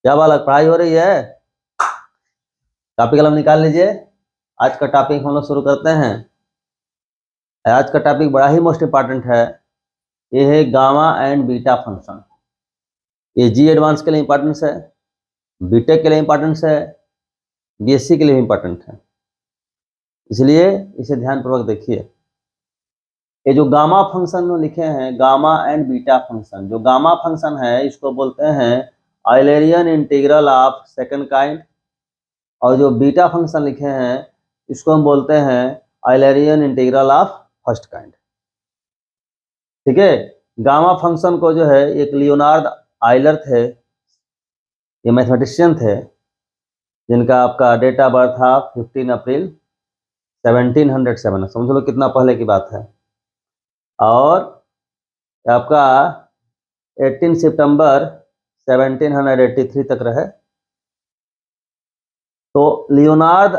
क्या बालक, पढ़ाई हो रही है? कॉपी कलम निकाल लीजिए। आज का टॉपिक हम लोग शुरू करते हैं। आज का टॉपिक बड़ा ही मोस्ट इंपॉर्टेंट है। ये है गामा एंड बीटा फंक्शन। ये जी एडवांस के लिए इंपॉर्टेंस है, बीटेक के लिए इंपॉर्टेंस है, बीएससी के लिए इंपॉर्टेंट है, इसलिए इसे ध्यानपूर्वक देखिए। ये जो गामा फंक्शन लिखे हैं, गामा एंड बीटा फंक्शन, जो गामा फंक्शन है इसको बोलते हैं आइलेरियन इंटीग्रल ऑफ सेकंड काइंड, और जो बीटा फंक्शन लिखे हैं इसको हम बोलते हैं आइलेरियन इंटीग्रल ऑफ फर्स्ट काइंड। ठीक है। गामा फंक्शन को जो है एक लियोनार्ड आइलर थे, ये मैथमेटिशियन थे, जिनका आपका डेट ऑफ बर्थ था 15 अप्रैल 1707। समझ लो कितना पहले की बात है। और आपका 18 सितंबर 1783 तक रहे। तो लियोनार्ड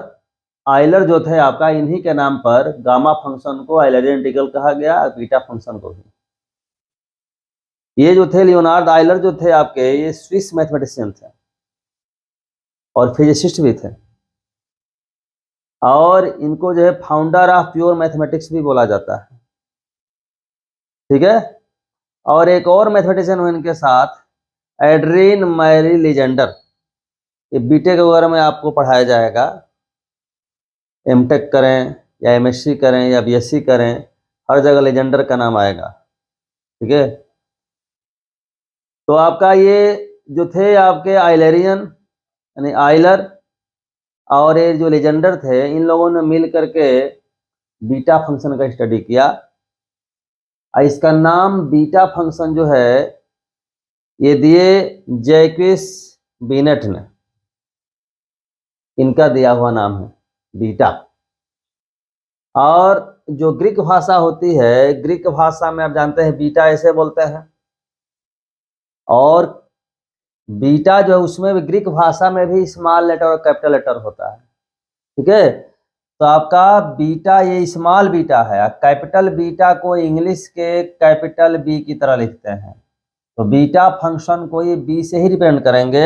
आइलर जो थे आपका, इन्हीं के नाम पर गामा फंक्शन को आइलरियन इंटीग्रल कहा गया, बीटा फंक्शन को भी। ये जो थे लियोनार्ड आइलर जो थे आपके, ये स्विस मैथमेटिशियन थे और फिजिसिस्ट भी थे, और इनको जो है फाउंडर ऑफ प्योर मैथमेटिक्स भी बोला जाता है। ठीक है। और एक और मैथमेटिशियन हुए इनके साथ, एड्रीन मैरी लीजेंडर। ये बीटेक वगैरह में आपको पढ़ाया जाएगा, एमटेक करें या एमएससी करें या बीएससी करें, हर जगह लीजेंडर का नाम आएगा। ठीक है। तो आपका ये जो थे आपके आइलेरियन यानी आइलर और ये जो लीजेंडर थे, इन लोगों ने मिल करके बीटा फंक्शन का स्टडी किया। इसका नाम बीटा फंक्शन जो है ये दिए जैक्विस बिनेट ने, इनका दिया हुआ नाम है बीटा। और जो ग्रीक भाषा होती है, ग्रीक भाषा में आप जानते हैं बीटा ऐसे बोलते हैं, और बीटा जो है उसमें भी ग्रीक भाषा में भी स्मॉल लेटर और कैपिटल लेटर होता है। ठीक है। तो आपका बीटा ये स्मॉल बीटा है, कैपिटल बीटा को इंग्लिश के कैपिटल बी की तरह लिखते हैं। तो बीटा फंक्शन को ये बी से ही रिप्रेजेंट करेंगे,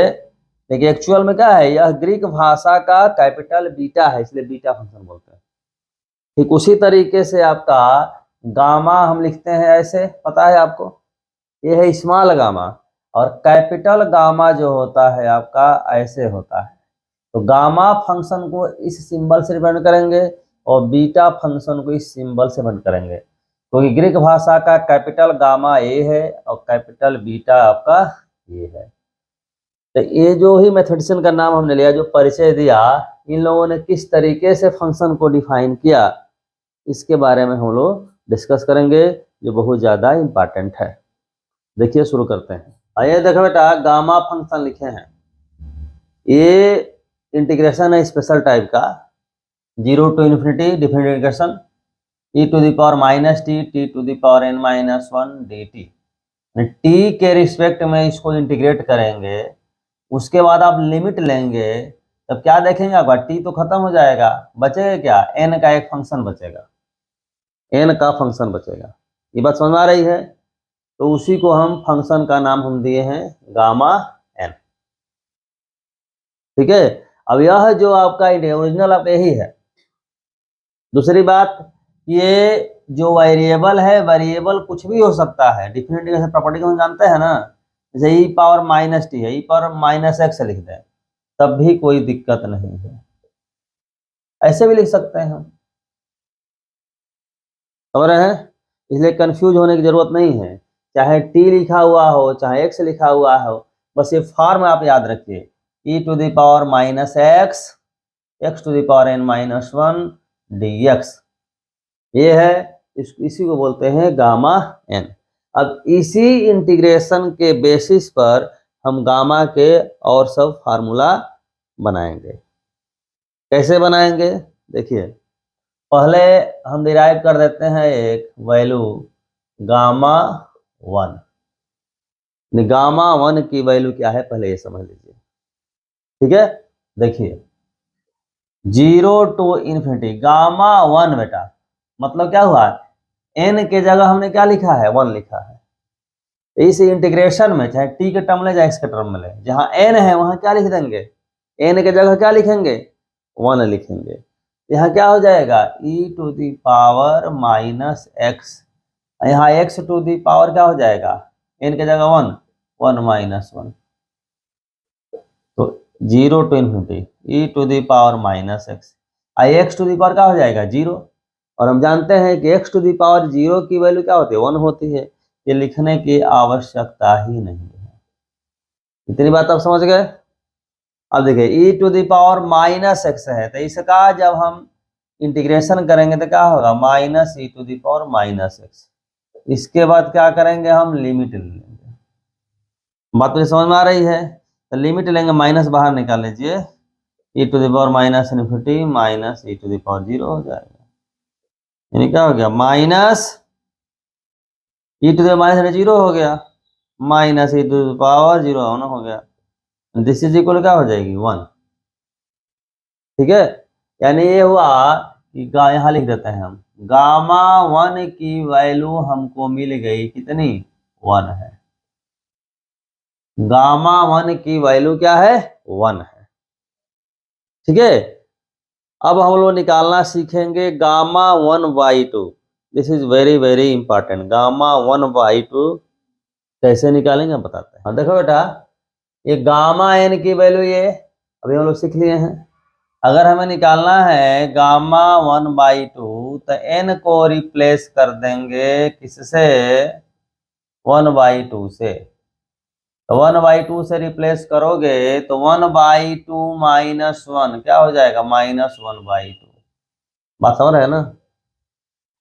लेकिन एक्चुअल में क्या है, यह ग्रीक भाषा का कैपिटल बीटा है, इसलिए बीटा फंक्शन बोलते हैं। ठीक उसी तरीके से आपका गामा हम लिखते हैं ऐसे, पता है आपको, ये है स्मॉल गामा, और कैपिटल गामा जो होता है आपका ऐसे होता है। तो गामा फंक्शन को इस सिंबल से रिप्रेजेंट करेंगे और बीटा फंक्शन को इस सिंबल से रिप्रेजेंट करेंगे, क्योंकि ग्रीक भाषा का कैपिटल गामा ए है और कैपिटल बीटा आपका ये है। तो ये जो ही मैथमेटिशियन का नाम हमने लिया, जो परिचय दिया, इन लोगों ने किस तरीके से फंक्शन को डिफाइन किया, इसके बारे में हम लोग डिस्कस करेंगे, जो बहुत ज़्यादा इम्पॉर्टेंट है। देखिए शुरू करते हैं। आइए देखो बेटा, गामा फंक्शन लिखे हैं, ये इंटीग्रेशन है स्पेशल टाइप का, 0 to infinity different integration, e to the power minus T, t to the power n minus 1 dt। t के रिस्पेक्ट में इसको इंटीग्रेट करेंगे, उसके बाद आप लिमिट लेंगे, तब क्या देखेंगे आपका t तो खत्म हो जाएगा, बचेगा क्या, n का एक फंक्शन बचेगा, n का फंक्शन बचेगा। ये बात समझ में आ रही है? तो उसी को हम फंक्शन का नाम हम दिए हैं गामा n। ठीक है। अब यह जो आपका ओरिजिनल आप यही है। दूसरी बात, ये जो वेरिएबल है, वेरिएबल कुछ भी हो सकता है, डिफरेंट प्रॉपर्टी को हम जानते हैं ना, जैसे ई पावर माइनस टी है, ई पावर माइनस एक्स लिख दें तब भी कोई दिक्कत नहीं है, ऐसे भी लिख सकते हैं हम, समझ रहे हैं? इसलिए कंफ्यूज होने की जरूरत नहीं है, चाहे टी लिखा हुआ हो चाहे एक्स लिखा हुआ हो, बस ये फॉर्म आप याद रखिए, e to the power minus x, x to the power n minus 1 dx, ये है, इसी को बोलते हैं गामा n। अब इसी इंटीग्रेशन के बेसिस पर हम गामा के और सब फार्मूला बनाएंगे। कैसे बनाएंगे? देखिए, पहले हम डिराइव कर देते हैं एक वैल्यू गामा 1। गामा 1 की वैल्यू क्या है पहले ये समझ लीजिए। ठीक है। देखिए 0 to इन्फिनिटी गामा 1 बेटा, मतलब क्या हुआ, n के जगह हमने क्या लिखा है, 1 लिखा है। इस इंटीग्रेशन में चाहे टी के टर्म ले चाहे एक्स के टर्म में ले, जहाँ एन है वहां क्या लिख देंगे, एन के जगह क्या लिखेंगे, 1 लिखेंगे। यहाँ क्या हो जाएगा, e to the power minus x, यहाँ x टू दी पावर क्या हो जाएगा, n के जगह 1, 1 माइनस 1, तो 0 to infinity e to the power minus x, x to the power क्या हो जाएगा 0, और हम जानते हैं कि x टू दी पावर 0 की वैल्यू क्या होती है, 1 होती है। ये लिखने की आवश्यकता ही नहीं है। इतनी बात आप समझ गए। अब देखिए e to the power minus x है, तो इसका जब हम इंटीग्रेशन करेंगे तो क्या होगा, minus e to the power minus x. इसके बाद क्या करेंगे, हम लिमिट लेंगे। बात मुझे समझ में आ रही है। तो लिमिट लेंगे, माइनस बाहर निकाल लीजिए, e to the power minus infinity minus e to the power 0 हो जाएगा। यानी क्या हो गया, minus e to the power minus 0 हो गया, minus e to the power 0 हो गया। दिस इज इक्वल क्या हो जाएगी 1। ठीक है, यानी ये हुआ कि यहाँ लिख देते हैं हम, गामा 1 की वैल्यू हमको मिल गई कितनी, 1 है। गामा 1 की वैल्यू क्या है, 1 है। ठीक है, अब हम लोग निकालना सीखेंगे gamma 1/2। This is very very important. Gamma 1/2 कैसे निकालेंगे हम बताते हैं। देखो बेटा, ये गामा n की वैल्यू ये अभी हम लोग सीख लिए हैं। अगर हमें निकालना है गामा 1/2 तो n को रिप्लेस कर देंगे किससे, 1/2 से। तो 1/2 से रिप्लेस करोगे तो 1/2 माइनस 1 क्या हो जाएगा, -1/2। बात समझ रहे हैं ना।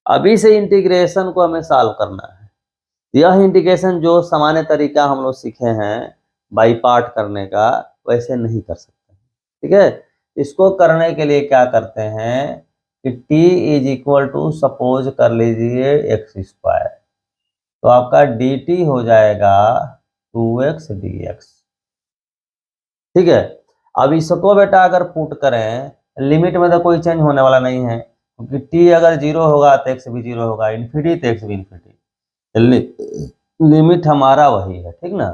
अभी से इंटीग्रेशन को हमें सॉल्व करना है। यह इंटीग्रेशन जो सामान्य तरीका हम लोग सीखे हैं बाई पार्ट करने का, वैसे नहीं कर सकते। ठीक है, इसको करने के लिए क्या करते हैं कि t is equal to suppose कर लीजिए x², तो आपका dt हो जाएगा 2x dx। ठीक है, अब इसको बेटा अगर पुट करें, लिमिट में तो कोई चेंज होने वाला नहीं है, क्योंकि t अगर 0 होगा तो x भी 0 होगा, इन्फिनिटी तो x भी इन्फिनिटी, लिमिट हमारा वही है। ठीक ना।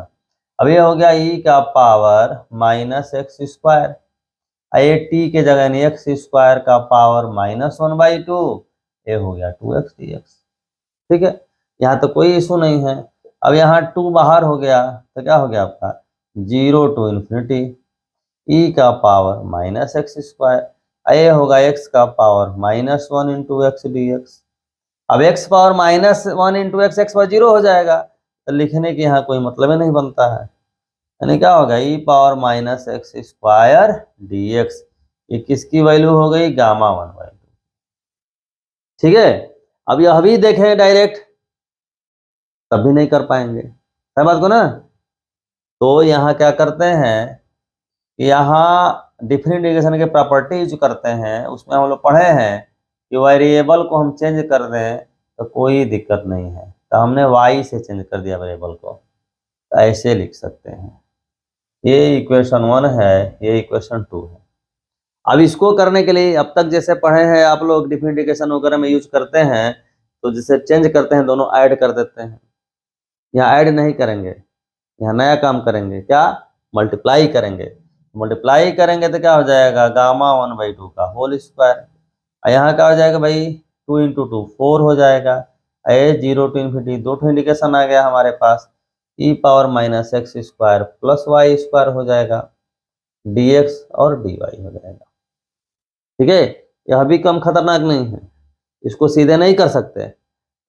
अब ये हो गया e का पावर माइनस x², ये t के जगह नहीं x² का पावर -1/2, ये हो गया 2x dx। ठीक है, यहाँ तो कोई इशू नहीं है। अब यहाँ 2 बाहर हो गया तो क्या हो गया आपका 0 टू इन्फिनिटी e का पावर -x², ये होगा x का पावर -1 इंटू x dx। अब x पावर -1 इंटू x पर 0 हो जाएगा, तो लिखने के यहाँ कोई मतलब ही नहीं बनता है। यानी क्या होगा, e पावर -x² dx, ये किसकी वैल्यू हो गई, गामा 1/2। ठीक है, अब यह भी देखें डायरेक्ट तब भी नहीं कर पाएंगे, है बात को ना। तो यहाँ क्या करते हैं, यहाँ डिफरेंट इंटीग्रेशन के प्रॉपर्टी जो करते हैं उसमें हम लोग पढ़े हैं कि वेरिएबल को हम चेंज कर दें तो कोई दिक्कत नहीं है, तो हमने y से चेंज कर दिया वेरिएबल को, तो ऐसे लिख सकते हैं। ये इक्वेशन 1 है, ये इक्वेशन 2 है। अब इसको करने के लिए अब तक जैसे पढ़े हैं आप लोग, डिफरेंटिफिकेशन वगैरह में यूज करते हैं, तो जैसे चेंज करते हैं दोनों ऐड कर देते हैं। यहाँ ऐड नहीं करेंगे, यहाँ नया काम करेंगे, क्या, मल्टीप्लाई करेंगे। मल्टीप्लाई करेंगे तो क्या हो जाएगा, गामा 1/2 का होल स्क्वायर। यहाँ क्या हो जाएगा भाई, 2 इंटू 2 4 हो जाएगा। ये 0 टू इन्फिनिटी 2 इंडिकेशन आ गया हमारे पास, e power -x² plus y² हो जाएगा, dx और dy हो जाएगा। ठीक है, यह भी कम खतरनाक नहीं है, इसको सीधे नहीं कर सकते।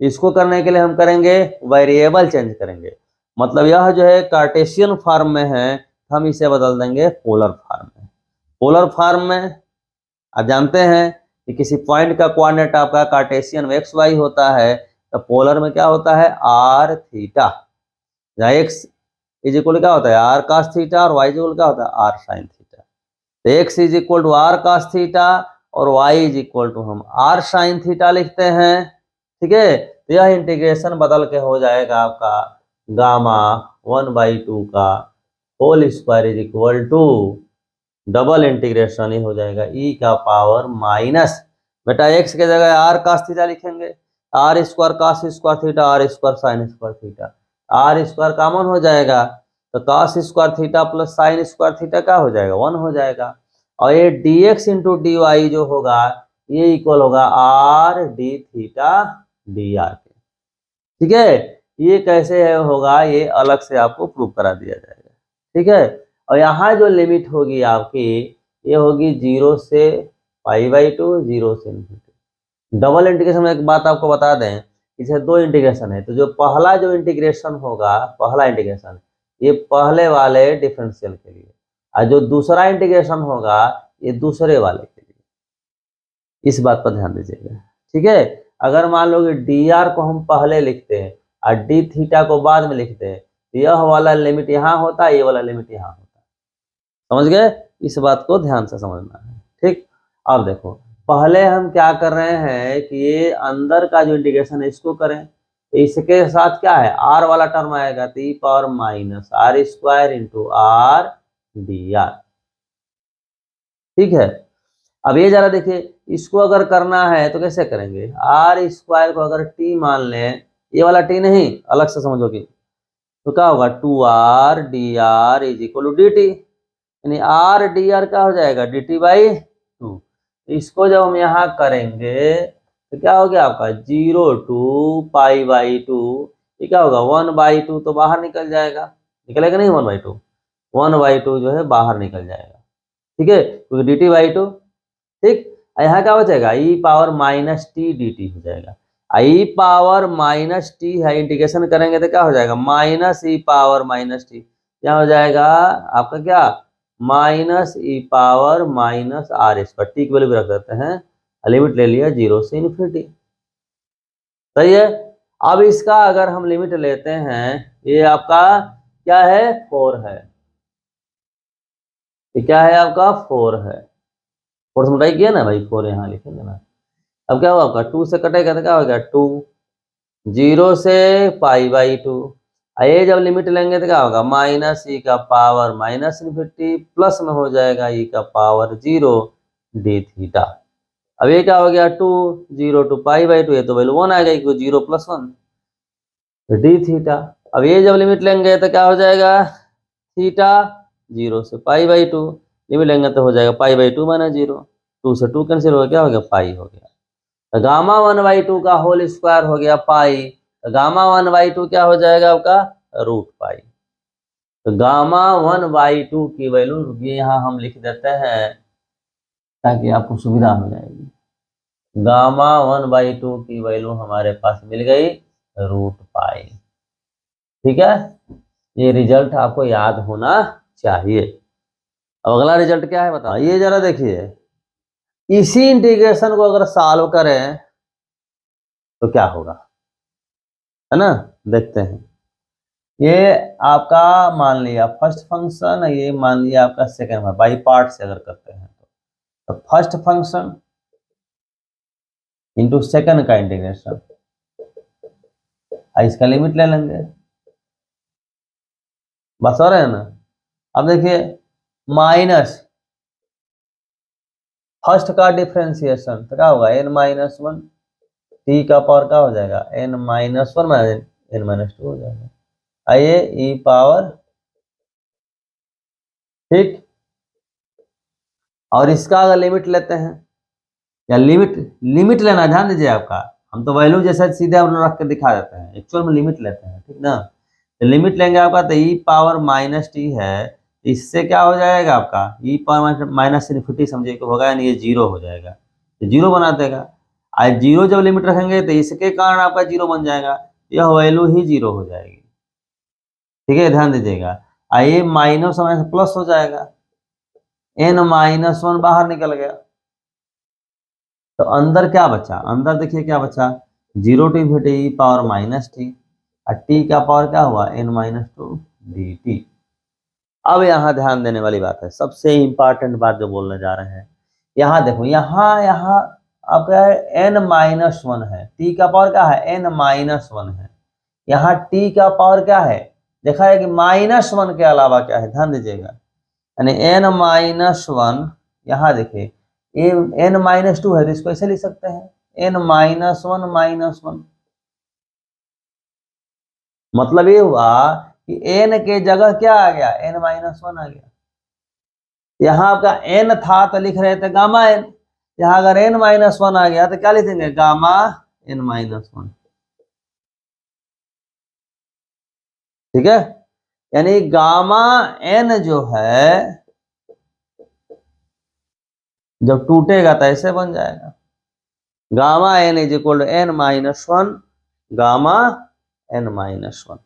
इसको करने के लिए हम करेंगे वेरिएबल चेंज करेंगे, मतलब यह जो है कार्टेशियन फॉर्म में है, हम इसे बदल देंगे पोलर फॉर्म में। पोलर फॉर्म में आप जानते हैं कि किसी पॉइंट का कोऑर्डिनेट आपका कार्टेशियन में xy होता है, तो पोलर में क्या होता है r थीटा, जहाँ x इज इक्वल क्या होता है r cos थीटा और y इज इक्वल क्या होता है r sin थीटा। तो x is equal to r cos theta और y इज इक्वल टू हम r sin थीटा लिखते हैं। ठीक है, तो यह इंटीग्रेशन बदल के हो जाएगा आपका गामा 1/2 का whole square is equal to double integration ही हो जाएगा e का पावर माइनस, बेटा x के जगह r cos थीटा लिखेंगे, r² cos² theta r² sin² theta, R square common हो जाएगा, तो cos square theta plus sine square theta क्या हो जाएगा, 1 हो जाएगा। और ये dx इंटू डी वाई जो होगा ये इक्वल होगा R D theta D R के। ठीक है, ये कैसे है होगा, ये अलग से आपको प्रूव करा दिया जाएगा। ठीक है, और यहाँ जो लिमिट होगी आपकी ये होगी 0 से π/2, 0 से इन्फिनिटी। डबल इंटीग्रेशन में एक बात आपको बता दें, इसे दो इंटीग्रेशन है, तो जो पहला जो इंटीग्रेशन होगा, पहला इंटीग्रेशन ये पहले वाले डिफरेंशियल के लिए, और जो दूसरा इंटीग्रेशन होगा ये दूसरे वाले के लिए। इस बात पर ध्यान दीजिएगा। ठीक है, अगर मान लो कि डी आर को हम पहले लिखते हैं और डी थीटा को बाद में लिखते हैं, तो यह वाला लिमिट यहाँ होता है, ये वाला लिमिट यहाँ होता है। समझ गए, इस बात को ध्यान से समझना है। ठीक, अब देखो पहले हम क्या कर रहे हैं कि ये अंदर का जो इंटीग्रेशन है इसको करें, तो इसके साथ क्या है आर वाला टर्म आएगा, तो e power minus r square into r D r. ठीक है, अब ये जरा देखिए, इसको अगर करना है तो कैसे करेंगे, आर स्क्वायर को अगर टी मान लें, ये वाला टी नहीं, अलग से समझोगे, तो क्या होगा 2r dr is equal to D T, यानी आर डी आर क्या हो जाएगा डी टी बाई 2। इसको जब हम यहाँ करेंगे तो क्या हो गया आपका 0 टू π/2, ये क्या होगा 1/2, तो बाहर निकल जाएगा, निकलेगा नहीं 1/2, 1/2 जो है बाहर निकल जाएगा। ठीक है, क्योंकि डी टी बाई 2। ठीक, यहाँ क्या बचेगा e power minus t d t हो जाएगा। ई पावर माइनस टी है, इंटीग्रेशन करेंगे तो क्या हो जाएगा minus e power minus t, क्या हो जाएगा आपका क्या minus e power minus r square, t की वैल्यू भी रख देते हैं, लिमिट ले लिया 0 से इन्फिनिटी। सही है, अब इसका अगर हम लिमिट लेते हैं, ये आपका क्या है 4 है, ये क्या है आपका 4 है, 4 से मल्टीप्लाई किया ना भाई, 4 यहाँ लिखेंगे ना। अब क्या हुआ आपका 2 से कटेगा तो क्या हो गया 2, 0 से π/2, ये जब लिमिट लेंगे तो क्या होगा माइनस ई का पावर माइनस इन्फिनिटी प्लस में हो जाएगा ई का पावर 0 डी थीटा। अब ये क्या हो गया 2, 0 टू π/2, ये तो वैल्यू 1 आ गई, 0 + 1 डी थीटा। अब ये जब लिमिट लेंगे तो क्या हो जाएगा थीटा 0 से π/2, लिमिट लेंगे तो हो जाएगा π/2 माइनस 0, 2 से 2 कैंसिल हो गया, क्या हो गया पाई हो गया, तो गामा 1/2 का होल स्क्वायर हो गया पाई, तो गामा 1/2 क्या हो जाएगा आपका रूट पाई। तो गामा 1/2 की वैल्यू ये यहाँ हम लिख देते हैं ताकि आपको सुविधा हो जाएगी। गामा 1/2 की वैल्यू हमारे पास मिल गई रूट पाई। ठीक है, ये रिजल्ट आपको याद होना चाहिए। अब अगला रिजल्ट क्या है बताओ, ये जरा देखिए, इसी इंटीग्रेशन को अगर सॉल्व करें तो क्या होगा, है ना, देखते हैं। ये आपका मान लिया फर्स्ट फंक्शन, ये मान लिया आपका सेकंड, बाई पार्ट से अगर करते हैं तो फर्स्ट फंक्शन इंटू सेकंड का इंटीग्रेशन, इसका लिमिट ले लेंगे, बस हो रहे हैं ना। अब देखिए माइनस फर्स्ट का डिफरेंशिएशन तो क्या होगा n-1, टी का पावर क्या हो जाएगा n-1 माइनस n-2 हो जाएगा, आइए ई पावर। ठीक, और इसका अगर लिमिट लेते हैं, या लिमिट लेना ध्यान दीजिए आपका, हम तो वैल्यू जैसा सीधे हम रख के दिखा देते हैं, एक्चुअल में लिमिट लेते हैं। ठीक ना, तो लिमिट लेंगे आपका, तो ई पावर माइनस टी है, इससे क्या हो जाएगा आपका ई पावर माइनस इन्फिनिटी समझिए कि होगा, यानी ये 0 हो जाएगा, तो 0 बना देगा। आज 0 जब लिमिट रखेंगे तो इसके कारण आपका 0 बन जाएगा, यह वैल्यू ही 0 हो जाएगी। ठीक है, ध्यान दीजिएगा, ये माइनस प्लस हो जाएगा, n-1 बाहर निकल गया, तो अंदर क्या बचा, अंदर देखिए क्या बचा 0 to infinity E power minus T, और टी का पावर क्या हुआ n-2 डी टी। अब यहाँ ध्यान देने वाली बात है, सबसे इंपॉर्टेंट बात जो बोलने जा रहे हैं, यहाँ देखो, यहाँ आपका n-1 है, टी का पावर क्या है n-1 है, यहाँ टी का पावर क्या है देखा है कि -1 के अलावा क्या है, ध्यान दीजिएगा, यानी n-1, यहाँ देखिए n-2 है तो इसको ऐसे लिख सकते हैं n-1 -1 मतलब ये हुआ कि n के जगह क्या आ गया, n-1 आ गया। यहाँ आपका n था तो लिख रहे थे गामा n, यहाँ अगर n-1 आ गया तो क्या लिखेंगे, गामा n-1। ठीक है, यानी गामा n जो है जब टूटेगा तो ऐसे बन जाएगा, gamma n is equal to n-1 gamma n-1।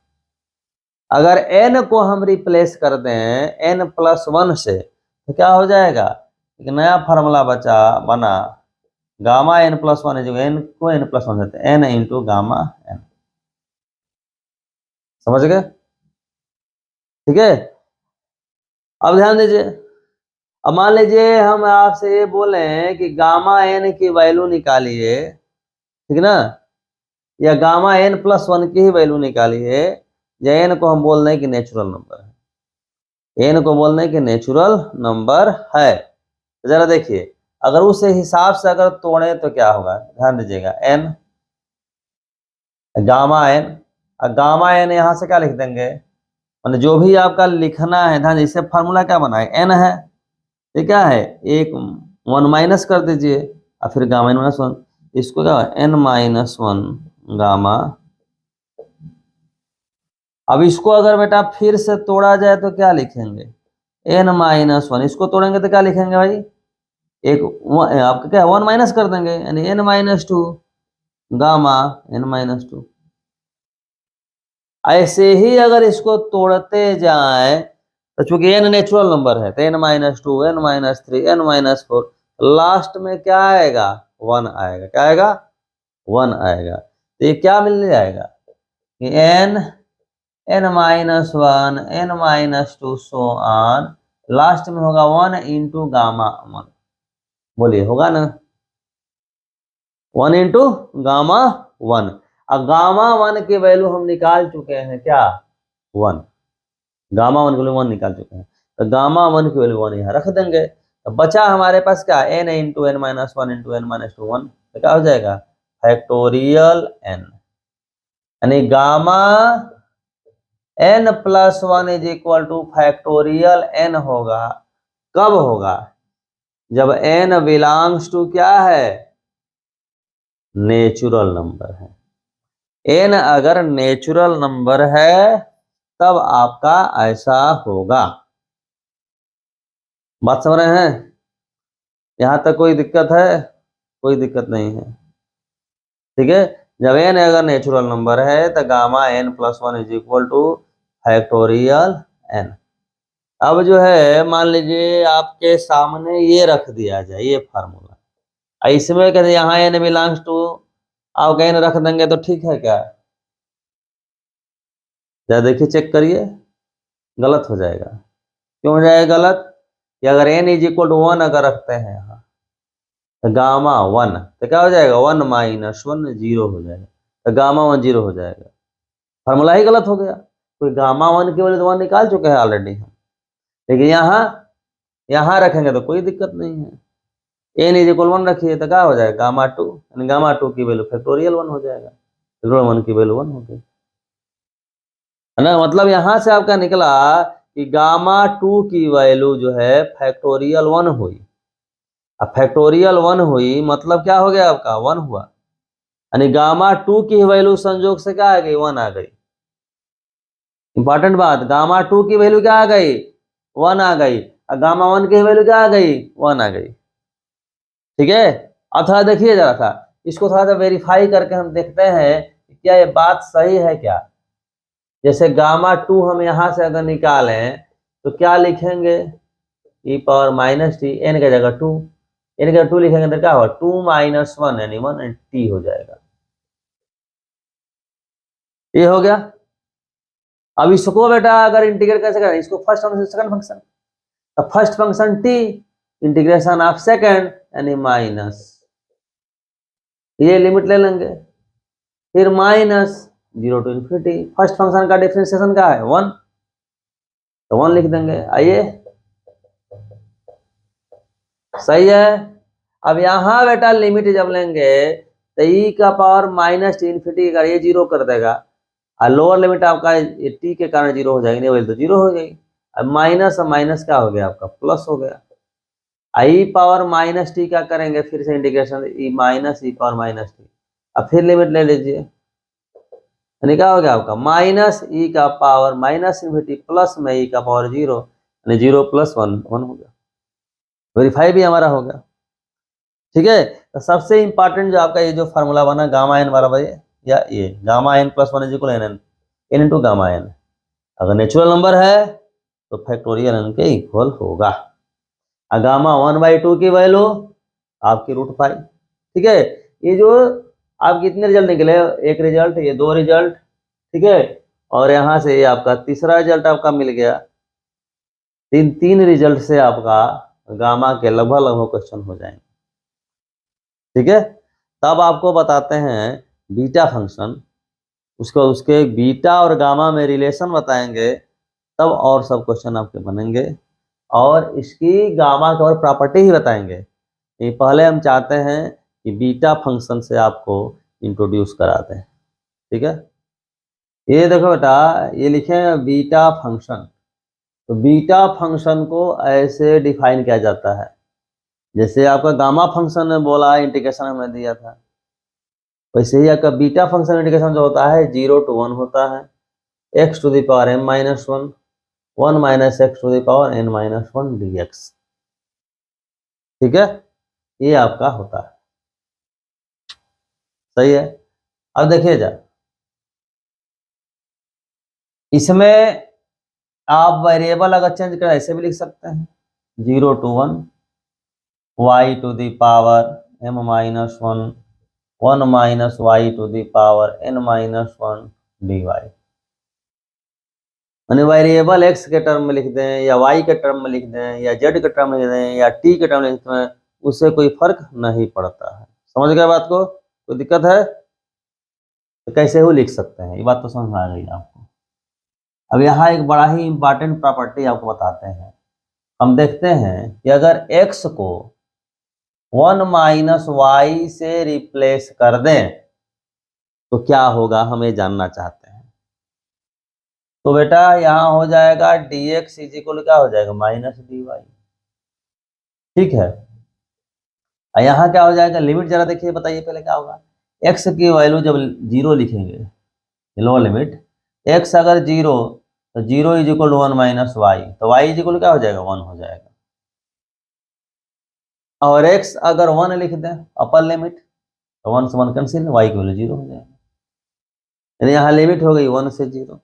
अगर n को हम रिप्लेस कर दें n+1 से तो क्या हो जाएगा, एक नया फार्मूला बना गामा n+1 है, जो n को n+1 देते हैं n इंटू गामा n। समझ गए? ठीक है, अब ध्यान दीजिए। अब मान लीजिए हम आपसे ये बोले कि गामा n की वैल्यू निकालिए, ठीक ना, या गामा n+1 की ही वैल्यू निकालिए, या n को हम बोल दें कि नेचुरल नंबर है, n को बोल दें कि नेचुरल नंबर है। तो जरा देखिए, अगर उस हिसाब से अगर तोड़े तो क्या होगा, ध्यान दीजिएगा, n gamma n, gamma n यहाँ से क्या लिख देंगे, मतलब जो भी आपका लिखना है, ध्यान, इससे फार्मूला क्या बना है, n है, ये क्या है, एक 1 माइनस कर दीजिए और फिर गामा n-1, इसको क्या n-1 गामा। अब इसको अगर बेटा फिर से तोड़ा जाए तो क्या लिखेंगे, n-1, इसको तोड़ेंगे तो क्या लिखेंगे भाई, एक आपका क्या 1 माइनस कर देंगे, यानी n-2 गामा n-2। ऐसे ही अगर इसको तोड़ते जाए तो चूंकि n नेचुरल नंबर है तो n-2 n-3 n-4, लास्ट में क्या आएगा, 1 आएगा। क्या आएगा, 1 आएगा। तो ये क्या मिल जाएगा कि n-1 n-2 so on, last में होगा 1 इंटू गामा 1। बोलिए होगा ना, 1 इंटू गामा 1। अब गामा 1 की वैल्यू हम निकाल चुके हैं, क्या 1, गामा 1 की वैल्यू 1 निकाल चुके हैं, तो गामा 1 की वैल्यू 1 यहाँ रख देंगे। तो बचा हमारे पास क्या, n into n-1 into n-2 1, तो क्या हो जाएगा, फैक्टोरियल n, यानी gamma n+1 is equal two factorial n होगा। कब होगा, जब n बिलोंग्स टू क्या है, नेचुरल नंबर है। n अगर नेचुरल नंबर है तब आपका ऐसा होगा। बात समझ रहे हैं, यहां तक कोई दिक्कत है, कोई दिक्कत नहीं है। ठीक है, जब n अगर नेचुरल नंबर है तो gamma n+1 is equal two factorial n। अब जो है मान लीजिए आपके सामने ये रख दिया जाए, ये फार्मूला, इसमें कहते यहाँ n बिलोंग्स टू, आप n रख देंगे तो ठीक है क्या, जरा देखिए चेक करिए, गलत हो जाएगा। क्यों हो जाएगा गलत, कि अगर n इज इक्वल टू 1 अगर रखते हैं यहाँ तो गामा 1, तो क्या हो जाएगा, 1-1 0 हो जाएगा, तो गामा 1 0 हो जाएगा, फार्मूला ही गलत हो गया। कोई गामा 1 की वजह से 1 निकाल चुके हैं ऑलरेडी हम, लेकिन यहाँ रखेंगे तो कोई दिक्कत नहीं है। n इज इक्वल 1 रखिए तो क्या हो जाएगा, गामा 2, यानी गामा 2 की वैल्यू फैक्टोरियल 1 हो जाएगा, फैक्टोरियल 1 की वैल्यू 1 हो गई, है ना। मतलब यहाँ से आपका निकला कि गामा 2 की वैल्यू जो है फैक्टोरियल 1 हुई। अब फैक्टोरियल 1 हुई मतलब क्या हो गया, आपका 1 हुआ, यानी गामा 2 की वैल्यू संयोग से क्या आ गई, 1 आ गई। इंपॉर्टेंट बात, गामा 2 की वैल्यू क्या आ गई, 1 आ गई, और गामा 1 की वैल्यू क्या आ गई, 1 आ गई। ठीक है, अब थोड़ा देखिए जरा सा, इसको थोड़ा सा वेरीफाई करके हम देखते हैं कि क्या ये बात सही है क्या। जैसे गामा 2 हम यहाँ से अगर निकालें तो क्या लिखेंगे, e⁻t, n की जगह 2, n की जगह 2 लिखेंगे तो क्या होगा, 2-1 यानी 1 t हो जाएगा। ये हो गया। अब इसको बेटा अगर इंटीग्रेट कैसे करें, इसको फर्स्ट फंक्शन सेकंड फंक्शन, तो first function t integration of second यानी माइनस, ये लिमिट ले लेंगे, फिर -0 to ∞। फर्स्ट फंक्शन का डिफरेंशिएशन क्या है, 1, तो 1 लिख देंगे। आइए, सही है। अब यहाँ बेटा लिमिट जब लेंगे तो e का पावर -t ∞, अगर ये 0 कर देगा, और लोअर लिमिट आपका ये टी के कारण जीरो हो जाएगी, नहीं वैल्यू तो जीरो हो गई। अब माइनस क्या हो गया आपका, प्लस हो गया। आई पावर माइनस टी क्या करेंगे, फिर से integration E minus e power minus T. अब फिर लिमिट ले लीजिए, यानी क्या हो गया आपका माइनस ई का पावर माइनस इन्फिनिटी प्लस में ई का पावर जीरो, यानी जीरो प्लस वन वन हो गया। वेरीफाई भी हमारा हो गया। ठीक है, तो सबसे इंपॉर्टेंट जो आपका ये जो फार्मूला बना गामा एन बराबर या ये gamma N plus one is equal N N N into gamma N, अगर नेचुरल नंबर है तो फैक्टोरियल एन के इक्वल होगा। गामा 1/2 की वैल्यू आपकी √5। ठीक है, ये जो आप कितने रिजल्ट निकले, एक रिजल्ट, ये दो रिजल्ट, ठीक है, और यहाँ से ये आपका तीसरा रिजल्ट आपका मिल गया। तीन रिजल्ट से आपका गामा के लगभग क्वेश्चन हो जाएंगे। ठीक है, तब आपको बताते हैं बीटा फंक्शन, उसके बीटा और गामा में रिलेशन बताएंगे, तब और सब क्वेश्चन आपके बनेंगे, और इसकी गामा का और प्रॉपर्टी ही बताएंगे। ये पहले हम चाहते हैं कि बीटा फंक्शन से आपको इंट्रोड्यूस कराते हैं। ठीक है, ये देखो बेटा, ये लिखे हैं बीटा फंक्शन। तो बीटा फंक्शन को ऐसे डिफाइन किया जाता है, जैसे आपका गामा फंक्शन ने बोला इंटीग्रेशन हमने दिया था, वैसे ही आपका बीटा फंक्शन इंटीग्रेशन जो होता है 0 to 1 होता है, x to the power m-1 1 minus x to the power n-1 dx। ठीक है, ये आपका होता है। सही है, अब देखिए जा, इसमें आप वेरिएबल अगर चेंज करें ऐसे भी लिख सकते हैं, 0 to 1 y to the power m-1 1 minus y to the power n-1 dy। यानी वेरिएबल x के टर्म में लिख दें या y के टर्म में लिख दें या z के टर्म में लिख दें या t के टर्म में लिख दें, उससे कोई फर्क नहीं पड़ता है। समझ गए बात को, कोई दिक्कत है तो कैसे हो लिख सकते हैं, ये बात तो समझ में आ गई आपको। अब यहाँ एक बड़ा ही इंपॉर्टेंट प्रॉपर्टी आपको बताते हैं। हम देखते हैं कि अगर x को 1 माइनस वाई से रिप्लेस कर दें तो क्या होगा, हमें जानना चाहते हैं। तो बेटा यहाँ हो जाएगा dx इज इक्वल क्या हो जाएगा माइनस dy। ठीक है, यहाँ क्या हो जाएगा, लिमिट जरा देखिए, बताइए पहले क्या होगा। x की वैल्यू जब 0 लिखेंगे, लोअर लिमिट x अगर 0 तो 0 is equal to 1 minus Y, तो y इज इक्वल क्या हो जाएगा 1 हो जाएगा। और x अगर 1 लिख दें अपर लिमिट, तो 1 से 1 कैंसिल, y की वैल्यू 0 हो जाएगा। यानी यहाँ लिमिट हो गई 1 से 0,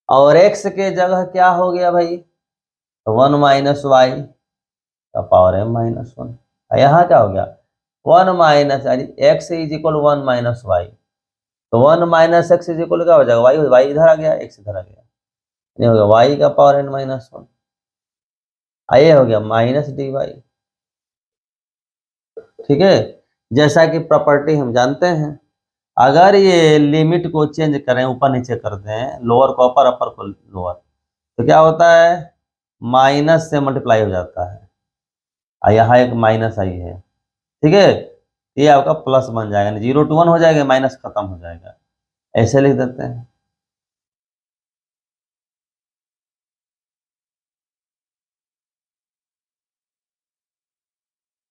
और x के जगह क्या हो गया भाई, तो 1 माइनस वाई का पावर m-1। यहाँ क्या हो गया 1 minus x is equal 1 minus Y, तो 1 माइनस एक्स इज इक्वल क्या हो जाएगा वाई इधर आ गया, x इधर आ गया, ये हो गया y का पावर n-1। ये हो गया माइनस dy। ठीक है, जैसा कि प्रॉपर्टी हम जानते हैं, अगर ये लिमिट को चेंज करें, ऊपर नीचे कर दें, लोअर को अपर अपर को लोअर, तो क्या होता है माइनस से मल्टीप्लाई हो जाता है, यहाँ एक माइनस आई है। ठीक है, ये आपका प्लस बन जाएगा, 0 to 1 हो जाएगा, माइनस खत्म हो जाएगा, ऐसे लिख देते हैं।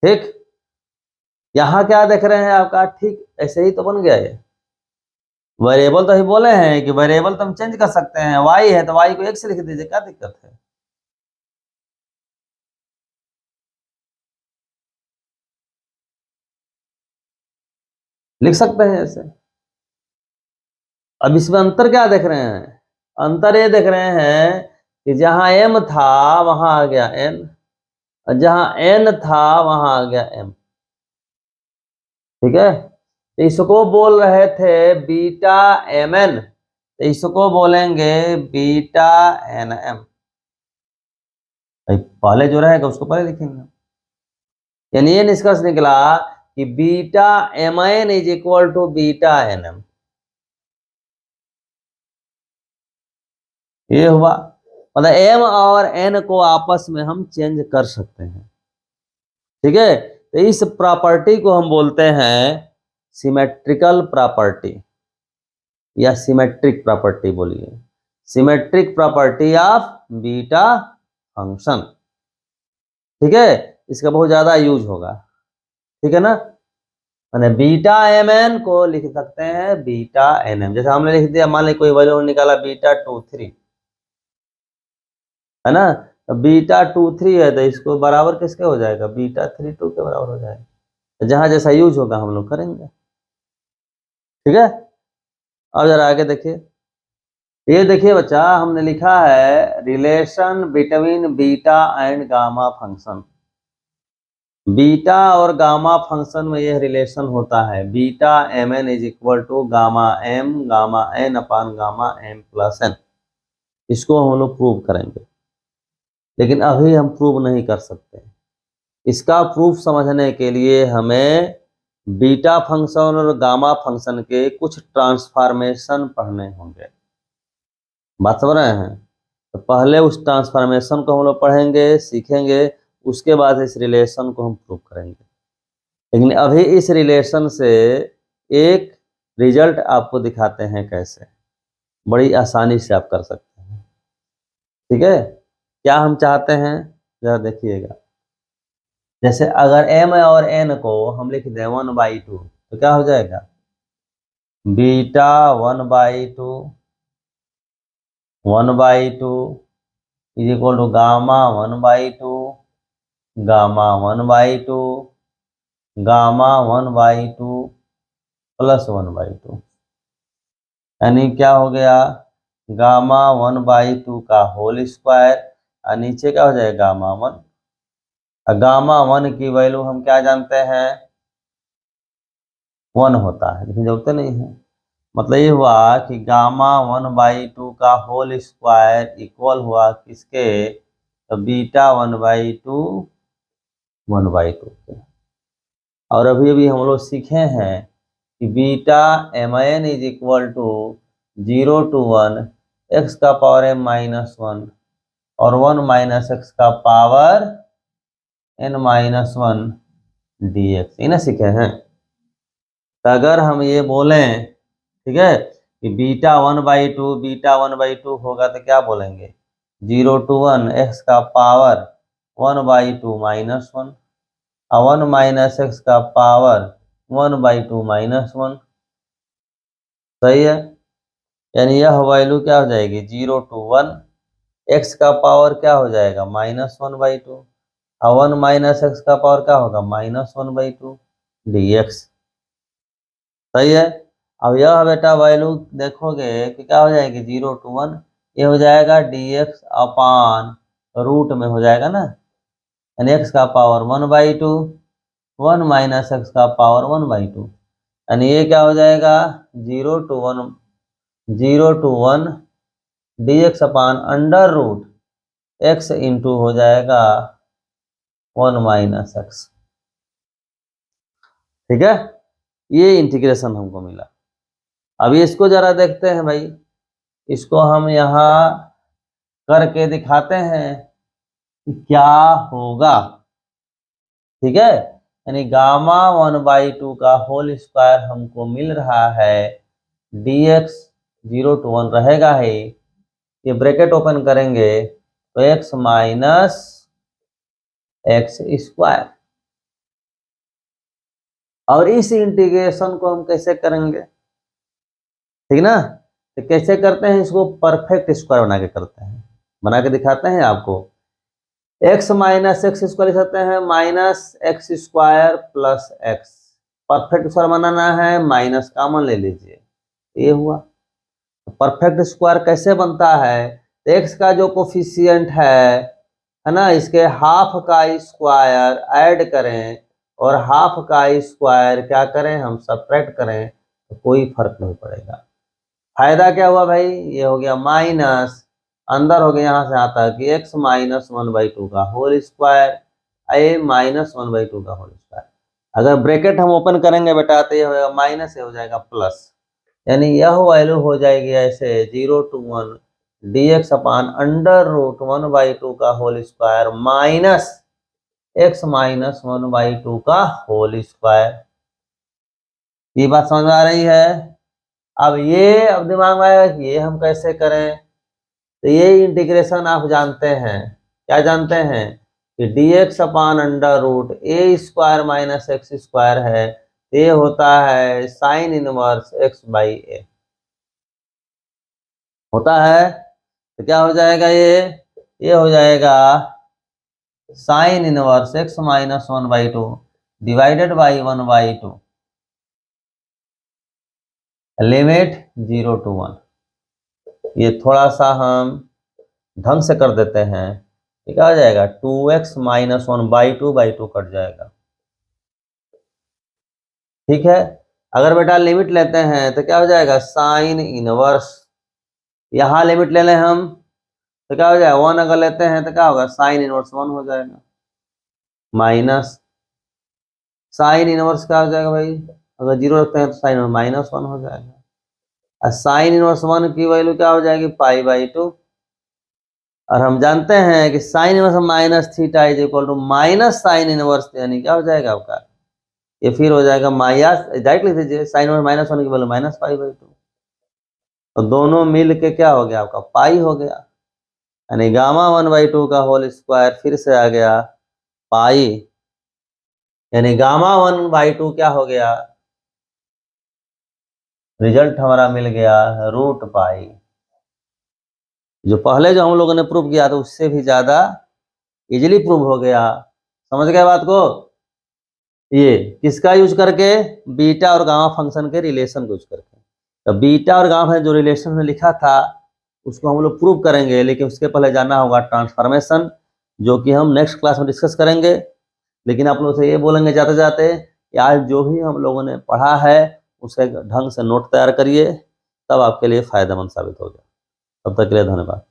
ठीक, यहाँ क्या देख रहे हैं आपका, ठीक ऐसे ही तो बन गया ये। वेरिएबल तो ही बोले हैं कि वेरिएबल तो हम चेंज कर सकते हैं, y है तो y को 1 से लिख दीजिए, क्या दिक्कत है। लिख सकते हैं ऐसे। अब इसमें अंतर क्या देख रहे हैं, अंतर ये देख रहे हैं कि जहां m था वहां आ गया n, और जहां n था वहां आ गया m। ठीक है, तो इसको बोल रहे थे बीटा mn, तो इसको बोलेंगे बीटा nm। पहले जो रहेगा उसको पहले लिखेंगे, यानी ये निष्कर्ष निकला कि beta mn is equal to beta nm। ये हुआ, मतलब m और n को आपस में हम चेंज कर सकते हैं। ठीक है, तो इस प्रॉपर्टी को हम बोलते हैं सिमेट्रिकल प्रॉपर्टी। या सिमेट्रिक प्रॉपर्टी बोलिए, symmetric property of beta function. ठीक है, इसका बहुत ज्यादा यूज होगा। ठीक है ना, मैंने बीटा एम एन को लिख सकते हैं बीटा एन एम। जैसे हमने लिख दिया, मान ली कोई वैल्यू निकाला बीटा 2 3, है ना, तो बीटा 2 3 है तो इसको बराबर किसके हो जाएगा, बीटा 3 2 के बराबर हो जाएगा। जहां जैसा यूज होगा हम लोग करेंगे। ठीक है, अब जरा आगे देखिए, ये देखिए बच्चा, हमने लिखा है relation between beta and gamma function. Beta और गामा फंक्शन में यह रिलेशन होता है, beta M N is equal to gamma N upon gamma M plus N. इसको हम लोग प्रूव करेंगे, लेकिन अभी हम प्रूव नहीं कर सकते। इसका प्रूफ समझने के लिए हमें बीटा फंक्शन और गामा फंक्शन के कुछ ट्रांसफॉर्मेशन पढ़ने होंगे। बात समझ रहे हैं? तो पहले उस ट्रांसफॉर्मेशन को हम लोग पढ़ेंगे, सीखेंगे, उसके बाद इस रिलेशन को हम प्रूव करेंगे। लेकिन अभी इस रिलेशन से एक रिजल्ट आपको दिखाते हैं कैसे, बड़ी आसानी से आप कर सकते हैं। ठीक है, क्या हम चाहते हैं जरा देखिएगा। जैसे अगर m और n को हम लिख दें 1/2, तो क्या हो जाएगा, beta 1/2 is equal to gamma 1/2 gamma 1/2 gamma 1/2 plus 1/2, यानी क्या हो गया, गामा 1/2 का होल स्क्वायर, और नीचे क्या हो जाएगा, गामा 1। गामा 1 की वैल्यू हम क्या जानते हैं, 1 होता है, लेकिन जरूरत नहीं है। मतलब ये हुआ कि गामा 1/2 का होल स्क्वायर इक्वल हुआ किसके, तो बीटा 1/2 के। और अभी अभी हम लोग सीखे हैं कि beta M N is equal to 0 to 1 x का पावर m माइनस 1 और 1 माइनस x का पावर n माइनस 1 dx, इन्हें सीखे हैं। तो अगर हम ये बोलें, ठीक है, कि बीटा 1/2 होगा तो क्या बोलेंगे, 0 to 1 x का पावर 1/2 माइनस 1 और 1 माइनस x का पावर 1/2 माइनस 1। सही है, यानी यह वैल्यू क्या हो जाएगी, 0 to 1 x का पावर क्या हो जाएगा, -1/2 और 1 माइनस x का पावर क्या होगा, -1/2 dx। सही है, अब यह बेटा वैल्यू देखोगे कि क्या हो जाएगी, 0 to 1, ये हो जाएगा dx अपान रूट में हो जाएगा ना, यानी x का पावर 1/2 1 माइनस x का पावर 1/2, यानी ये क्या हो जाएगा, 0 to 1 dx upon under root x into हो जाएगा 1 माइनस x। ठीक है, ये इंटीग्रेशन हमको मिला। अभी इसको जरा देखते हैं भाई, इसको हम यहाँ करके दिखाते हैं कि क्या होगा। ठीक है, यानी गामा 1/2 का होल स्क्वायर हमको मिल रहा है, dx 0 to 1 रहेगा ही, ये ब्रैकेट ओपन करेंगे तो x माइनस एक्स स्क्वायर। और इस इंटीग्रेशन को हम कैसे करेंगे, ठीक ना, तो कैसे करते हैं, इसको परफेक्ट स्क्वायर बना के करते हैं, बना के दिखाते हैं आपको। x माइनस एक्स स्क्वायर लिख सकते हैं, minus x square plus x. Perfect square बनाना है, माइनस कॉमन ले लीजिए, ये हुआ। परफेक्ट स्क्वायर कैसे बनता है, तो x का जो कोफिशिएंट है ना, इसके हाफ का स्क्वायर ऐड करें और हाफ का स्क्वायर क्या करें, हम सब्ट्रैक्ट करें, तो कोई फर्क नहीं पड़ेगा। फायदा क्या हुआ भाई, ये हो गया माइनस, अंदर हो गया, यहाँ से आता है कि x माइनस 1/2 का होल स्क्वायर, a माइनस 1/2 का होल स्क्वायर। अगर ब्रैकेट हम ओपन करेंगे बेटा तो ये हो जाएगा माइनस, ये हो जाएगा प्लस, यानी यह वैल्यू हो जाएगी ऐसे 0 to 1 dx upon under root 1/2 का whole square minus x minus 1/2 का होल स्क्वायर। ये बात समझ में आ रही है? अब अब दिमाग में आएगा कि ये हम कैसे करें। तो ये इंटीग्रेशन आप जानते हैं, क्या जानते हैं कि dx अपान अंडर रूट ए स्क्वायर माइनस एक्स स्क्वायर है, ये होता है साइन इनवर्स x बाई ए होता है। तो क्या हो जाएगा ये हो जाएगा sine inverse x minus 1/2 divided by 1/2 limit 0 to 1। ये थोड़ा सा हम ढंग से कर देते हैं। ये क्या हो जाएगा 2x माइनस 1/2 कट जाएगा। ठीक है, अगर बेटा लिमिट लेते हैं तो क्या हो जाएगा साइन इनवर्स, यहां लिमिट ले लें हम तो क्या हो जाएगा 1 अगर लेते हैं तो क्या होगा साइन इनवर्स 1 हो जाएगा, माइनस साइन इनवर्स क्या हो जाएगा भाई, अगर 0 रखते हैं तो साइन माइनस 1 हो जाएगा। और साइन इनवर्स 1 की वैल्यू क्या हो जाएगी π/2। और हम जानते हैं कि sine inverse minus theta is equal to minus sine inverse, यानी क्या हो जाएगा आपका ये फिर हो जाएगा माइनस, डायरेक्ट लिख दीजिए साइन इनवर्स माइनस 1 की वैल्यू माइनस π/2। तो दोनों मिल के क्या हो गया आपका पाई हो गया, यानी गामा 1/2 का होल स्क्वायर फिर से आ गया पाई, यानी गामा 1/2 क्या हो गया, रिजल्ट हमारा मिल गया रूट पाई। जो पहले जो हम लोगों ने प्रूव किया था उससे भी ज्यादा इजीली प्रूव हो गया। समझ गए बात को। ये किसका यूज करके, बीटा और गामा फंक्शन के रिलेशन को यूज करके। तो बीटा और गामा जो रिलेशन में लिखा था उसको हम लोग प्रूव करेंगे, लेकिन उसके पहले जानना होगा ट्रांसफॉर्मेशन, जो कि हम नेक्स्ट क्लास में डिस्कस करेंगे। लेकिन आप लोग से ये बोलेंगे जाते जाते आज जो भी हम लोगों ने पढ़ा है उसका ढंग से नोट तैयार करिए, तब आपके लिए फायदेमंद साबित होगा। तब तक के लिए धन्यवाद।